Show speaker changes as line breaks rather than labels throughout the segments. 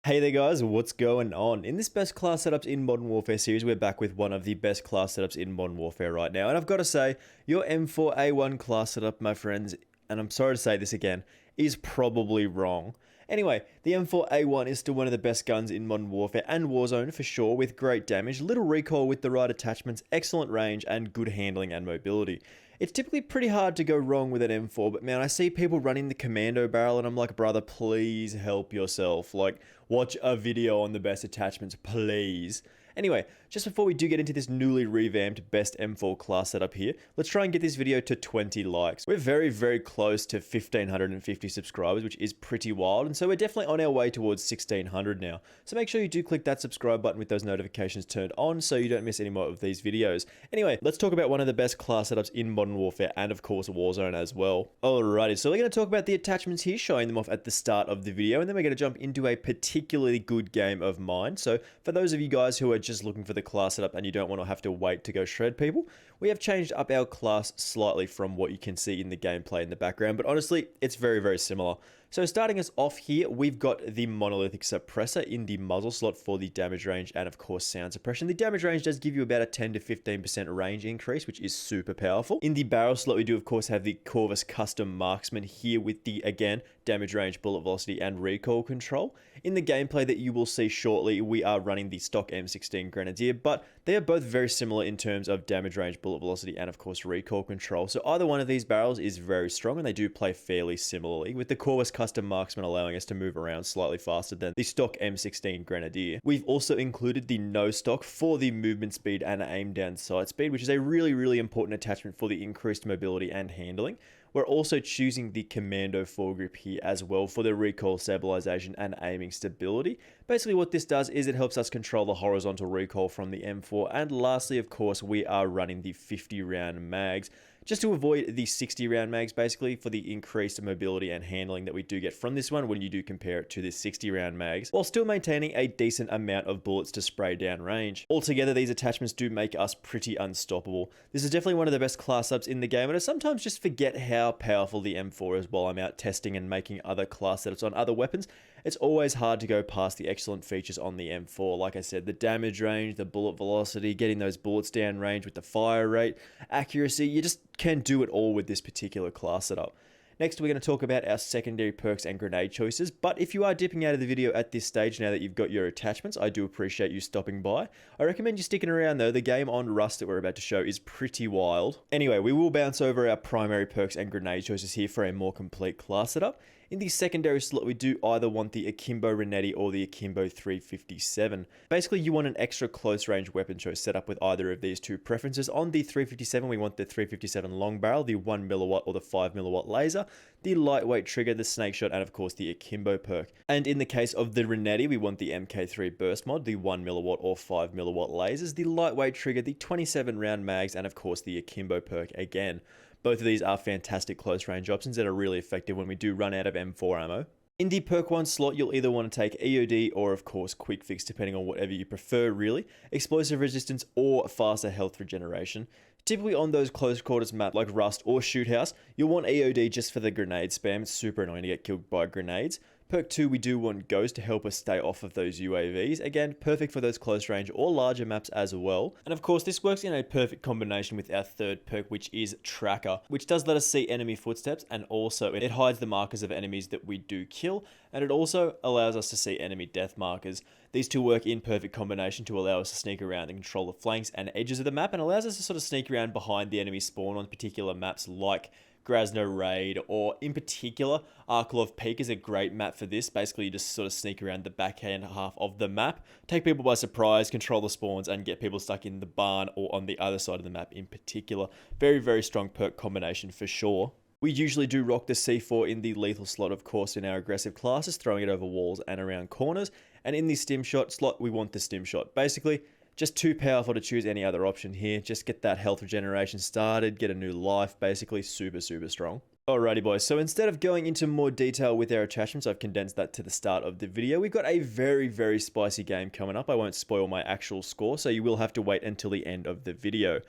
Hey there guys, what's going on? In this best class setups in Modern Warfare series, we're back with one of the best class setups in Modern Warfare right now. And I've got to say, your M4A1 class setup, my friends, and I'm sorry to say this again, is probably wrong. Anyway, the M4A1 is still one of the best guns in Modern Warfare and Warzone for sure, with great damage, little recoil with the right attachments, excellent range, and good handling and mobility. It's typically pretty hard to go wrong with an M4, but man, I see people running the commando barrel and I'm like, brother, please help yourself. Like, watch a video on the best attachments, please. Anyway, just before we do get into this newly revamped best M4 class setup here, let's try and get this video to 20 likes. We're very, very close to 1,550 subscribers, which is pretty wild, and so we're definitely on our way towards 1,600 now. So make sure you do click that subscribe button with those notifications turned on so you don't miss any more of these videos. Anyway, let's talk about one of the best class setups in Modern Warfare and of course Warzone as well. Alrighty, so we're going to talk about the attachments here, showing them off at the start of the video, and then we're going to jump into a particularly good game of mine. So for those of you guys who are just looking for the class setup and you don't want to have to wait to go shred people, we have changed up our class slightly from what you can see in the gameplay in the background, but honestly, it's very, very similar. So starting us off here, we've got the monolithic suppressor in the muzzle slot for the damage range and of course sound suppression. The damage range does give you about a 10 to 15% range increase, which is super powerful. In the barrel slot, we do of course have the Corvus custom marksman here with the, again, damage range, bullet velocity, and recoil control. In the gameplay that you will see shortly, we are running the stock M16 Grenadier, but they are both very similar in terms of damage range, bullet velocity, and of course recoil control. So either one of these barrels is very strong and they do play fairly similarly, with the Corvus custom marksman allowing us to move around slightly faster than the stock M16 Grenadier. We've also included the no stock for the movement speed and aim down sight speed, which is a really, really important attachment for the increased mobility and handling. We're also choosing the commando foregrip here as well for the recoil stabilization and aiming stability. Basically what this does is it helps us control the horizontal recoil from the M4, and lastly of course we are running the 50 round mags, just to avoid the 60 round mags basically, for the increased mobility and handling that we do get from this one when you do compare it to the 60 round mags, while still maintaining a decent amount of bullets to spray down range. Altogether, these attachments do make us pretty unstoppable. This is definitely one of the best class ups in the game, and I sometimes just forget how powerful the M4 is while I'm out testing and making other class setups on other weapons. It's always hard to go past the excellent features on the M4. Like I said, the damage range, the bullet velocity, getting those bullets down range with the fire rate, accuracy, you just can do it all with this particular class setup. Next, we're going to talk about our secondary perks and grenade choices, but if you are dipping out of the video at this stage now that you've got your attachments, I do appreciate you stopping by. I recommend you sticking around though. The game on Rust that we're about to show is pretty wild. Anyway, we will bounce over our primary perks and grenade choices here for a more complete class setup. In the secondary slot, we do either want the Akimbo RENETTI or the Akimbo 357. Basically, you want an extra close range weapon choice set up with either of these two preferences. On the 357, we want the 357 long barrel, the 1mW or the 5mW laser, the lightweight trigger, the snake shot, and of course the Akimbo perk. And in the case of the RENETTI, we want the MK3 burst mod, the 1mW or 5mW lasers, the lightweight trigger, the 27 round mags, and of course the Akimbo perk again. Both of these are fantastic close range options that are really effective when we do run out of M4 ammo. In the perk 1 slot, you'll either want to take EOD or of course quick fix, depending on whatever you prefer really, explosive resistance or faster health regeneration. Typically on those close quarters map like Rust or Shoot House, you'll want EOD just for the grenade spam. It's super annoying to get killed by grenades. Perk 2, we do want Ghost to help us stay off of those UAVs. Again, perfect for those close range or larger maps as well. And of course, this works in a perfect combination with our third perk, which is Tracker, which does let us see enemy footsteps, and also it hides the markers of enemies that we do kill, and it also allows us to see enemy death markers. These two work in perfect combination to allow us to sneak around and control the flanks and edges of the map, and allows us to sort of sneak around behind the enemy spawn on particular maps like Grasno Raid, or in particular, Arklov Peak is a great map for this. Basically, you just sort of sneak around the backhand half of the map, take people by surprise, control the spawns, and get people stuck in the barn or on the other side of the map in particular. Very, very strong perk combination for sure. We usually do rock the C4 in the lethal slot, of course, in our aggressive classes, throwing it over walls and around corners. And in the stim shot slot, we want the stim shot. Basically, just too powerful to choose any other option here. Just get that health regeneration started, get a new life, basically super, super strong. Alrighty boys, so instead of going into more detail with our attachments, I've condensed that to the start of the video. We've got a very, very spicy game coming up. I won't spoil my actual score, so you will have to wait until the end of the video.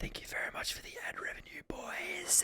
Thank you very much for the ad revenue, boys.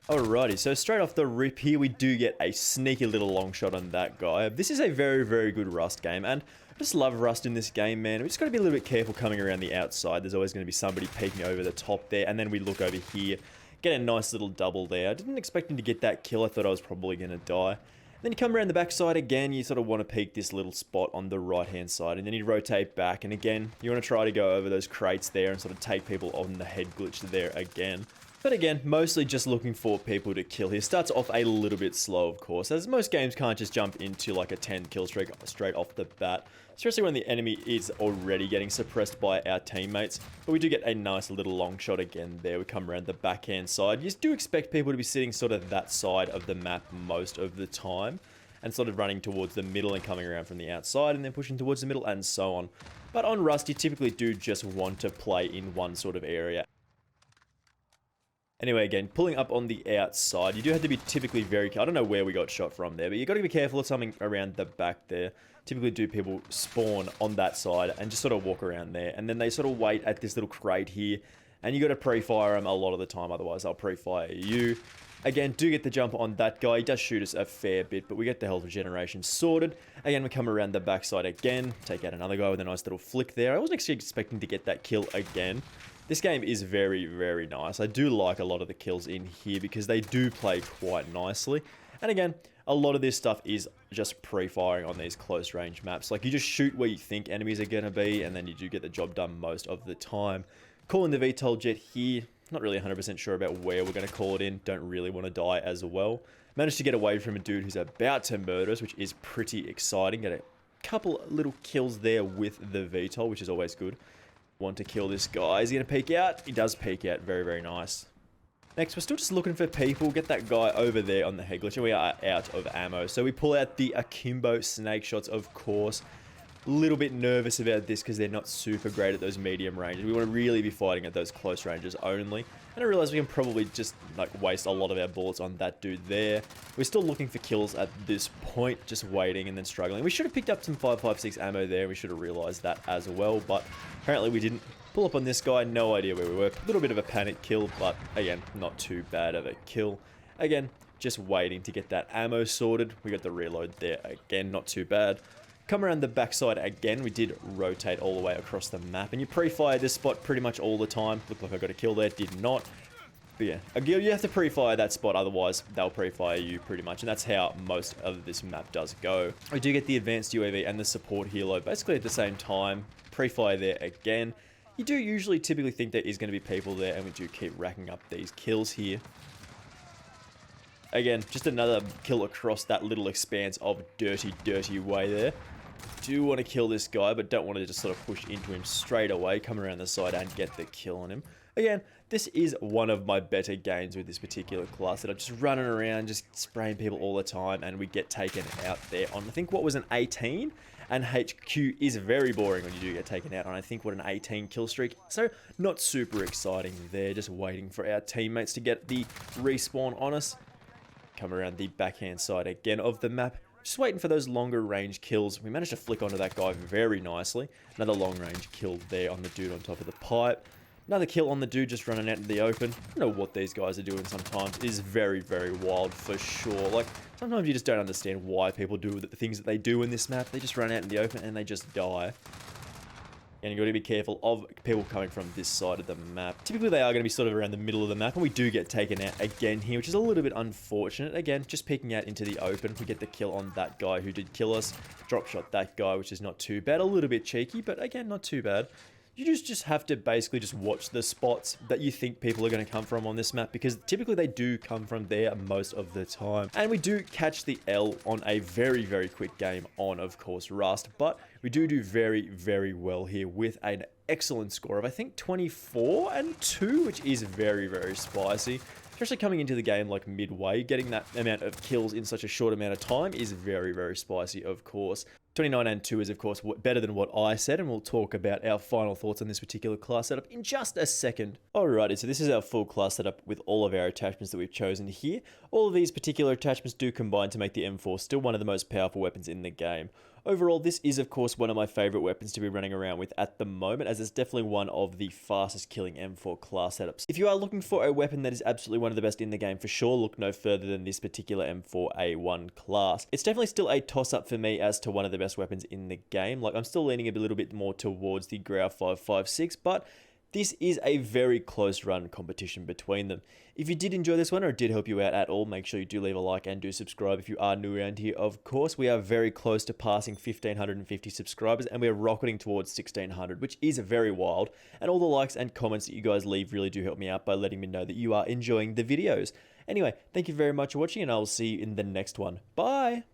Alrighty, so straight off the rip here, we do get a sneaky little long shot on that guy. This is a very, very good Rust game, and I just love Rust in this game, man. We just got to be a little bit careful coming around the outside. There's always going to be somebody peeking over the top there, and then we look over here, get a nice little double there. I didn't expect him to get that kill. I thought I was probably going to die. Then you come around the backside again, you sort of want to peek this little spot on the right-hand side, and then you rotate back, and again, you want to try to go over those crates there and sort of take people on the head glitch there again. But again, mostly just looking for people to kill here. Starts off a little bit slow, of course, as most games can't just jump into like a 10 kill streak straight off the bat, especially when the enemy is already getting suppressed by our teammates. But we do get a nice little long shot again there. We come around the backhand side. You do expect people to be sitting sort of that side of the map most of the time, and sort of running towards the middle and coming around from the outside and then pushing towards the middle and so on. But on Rust, you typically do just want to play in one sort of area. Anyway, again, pulling up on the outside, you do have to be typically very... I don't know where we got shot from there, but you got to be careful of something around the back there. Typically do people spawn on that side and just sort of walk around there. And then they sort of wait at this little crate here. And you got to pre-fire them a lot of the time, otherwise they'll pre-fire you. Again, do get the jump on that guy. He does shoot us a fair bit, but we get the health regeneration sorted. Again, we come around the backside again. Take out another guy with a nice little flick there. I wasn't actually expecting to get that kill again. This game is very, very nice. I do like a lot of the kills in here because they do play quite nicely. And again, a lot of this stuff is just pre-firing on these close range maps. Like, you just shoot where you think enemies are going to be, and then you do get the job done most of the time. Calling the VTOL jet here. Not really 100% sure about where we're going to call it in. Don't really want to die as well. Managed to get away from a dude who's about to murder us, which is pretty exciting. Get a couple little kills there with the VTOL, which is always good. Want to kill this guy. Is he going to peek out? He does peek out. Very, very nice. Next, we're still just looking for people. Get that guy over there on the head glitch, and we are out of ammo. So we pull out the Akimbo snake shots, of course. A little bit nervous about this because they're not super great at those medium ranges. We want to really be fighting at those close ranges only. And I realize we can probably just like waste a lot of our bullets on that dude there. We're still looking for kills at this point, just waiting and then struggling. We should have picked up some 5.56 ammo there. We should have realized that as well, but apparently we didn't. Pull up on this guy, no idea where we were. A little bit of a panic kill, but again, not too bad of a kill. Again, just waiting to get that ammo sorted. We got the reload there again, not too bad. Come around the backside again. We did rotate all the way across the map, and you pre-fire this spot pretty much all the time. Looked like I got a kill there, did not. But yeah, you have to pre-fire that spot, otherwise they'll pre-fire you pretty much, and that's how most of this map does go. We do get the advanced UAV and the support helo basically at the same time. Pre-fire there again. You do usually typically think there is going to be people there, and we do keep racking up these kills here. Again, just another kill across that little expanse of dirty, dirty way there. Do want to kill this guy, but don't want to just sort of push into him straight away. Come around the side and get the kill on him. Again, this is one of my better games with this particular class, that I'm just running around, just spraying people all the time, and we get taken out there on, I think, what was an 18? And HQ is very boring when you do get taken out on, I think, what, an 18 kill streak. So, not super exciting there, just waiting for our teammates to get the respawn on us. Come around the backhand side again of the map. Just waiting for those longer range kills. We managed to flick onto that guy very nicely. Another long range kill there on the dude on top of the pipe. Another kill on the dude just running out in the open. I don't know what these guys are doing sometimes. It is very, very wild for sure. Like, sometimes you just don't understand why people do the things that they do in this map. They just run out in the open and they just die. And you've got to be careful of people coming from this side of the map. Typically, they are going to be sort of around the middle of the map, and we do get taken out again here, which is a little bit unfortunate. Again, just peeking out into the open. We get the kill on that guy who did kill us. Drop shot that guy, which is not too bad. A little bit cheeky, but again, not too bad. You just have to basically just watch the spots that you think people are going to come from on this map, because typically they do come from there most of the time. And we do catch the L on a very, very quick game on, of course, Rust, but we do very, very well here with an excellent score of, I think, 24-2, which is very, very spicy. Especially coming into the game like midway, getting that amount of kills in such a short amount of time is very, very spicy, of course. 29-2 is, of course, better than what I said, and we'll talk about our final thoughts on this particular class setup in just a second. Alrighty, so this is our full class setup with all of our attachments that we've chosen here. All of these particular attachments do combine to make the M4 still one of the most powerful weapons in the game. overall, this is of course one of my favorite weapons to be running around with at the moment, as it's definitely one of the fastest killing M4 class setups. If you are looking for a weapon that is absolutely one of the best in the game, for sure look no further than this particular M4A1 class. It's definitely still a toss-up for me as to one of the best weapons in the game. Like, I'm still leaning a little bit more towards the Grau 556, but this is a very close run competition between them. If you did enjoy this one or it did help you out at all, make sure you do leave a like and do subscribe if you are new around here. Of course, we are very close to passing 1,550 subscribers and we're rocketing towards 1,600, which is very wild. And all the likes and comments that you guys leave really do help me out by letting me know that you are enjoying the videos. Anyway, thank you very much for watching and I will see you in the next one. Bye!